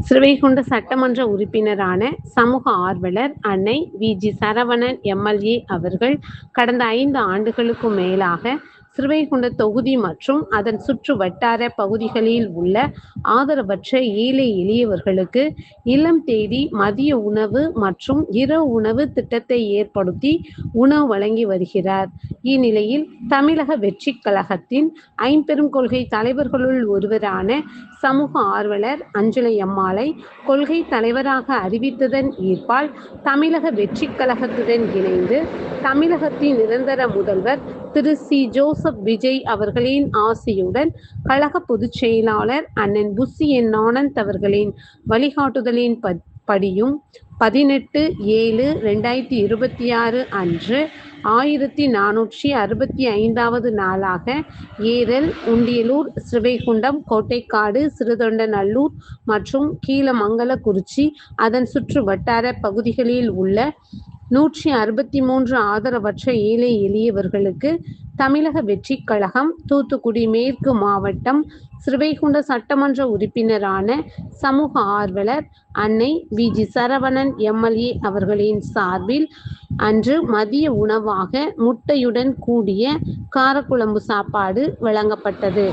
ஸ்ரீவைகுண்ட சட்டமன்ற உறுப்பினரான சமூக ஆர்வலர் அன்னை வி.ஜி. சரவணன் எம்.எல்.ஏ. அவர்கள் கடந்த 5 ஆண்டுகளுக்கும் மேலாக ஸ்ரீவைகுண்ட தொகுதி மற்றும் அதன் சுற்று வட்டார பகுதிகளில் உள்ள ஆதரவற்ற ஏழை எளியவர்களுக்கு இல்லம் தேடி மதிய உணவு மற்றும் இரவு உணவு திட்டத்தை ஏற்படுத்தி உணவு வழங்கி வருகிறார். இந்நிலையில் தமிழக வெற்றிக் கழகத்தின் ஐம்பெரும் கொள்கை தலைவர்களுள் ஒருவரான சமூக ஆர்வலர் அஞ்சலை அம்மாளை கொள்கை தலைவராக அறிவித்ததன் ஈர்ப்பால் தமிழக வெற்றிக் கழகத்துடன் இணைந்து தமிழகத்தின் நிரந்தர முதல்வர் திரு சி. ஜோசப் விஜய் அவர்களின் ஆசியுடன் கழக பொதுச் செயலாளர் அண்ணன் புஸ்ஸி என். ஆனந்த் அவர்களின் வழிகாட்டுதலின் படியும் 18/7/2026 அன்று 1465வது நாளாக ஏரல், உண்டியலூர், ஸ்ரீவைகுண்டம், கோட்டைக்காடு, சிறுதொண்டநல்லூர் மற்றும் கீழமங்கலக்குறிச்சி அதன் சுற்று வட்டார பகுதிகளில் உள்ள 163 ஆதரவற்ற ஏழை எளியவர்களுக்கு தமிழக வெற்றிக் கழகம் தூத்துக்குடி மேற்கு மாவட்டம் ஸ்ரீவைகுண்ட சட்டமன்ற உறுப்பினரான சமூக ஆர்வலர் அன்னை வி.ஜி. சரவணன் எம்.எல்.ஏ. அவர்களின் சார்பில் அன்று மதிய உணவாக முட்டையுடன் கூடிய காரக்குழம்பு சாப்பாடு வழங்கப்பட்டது.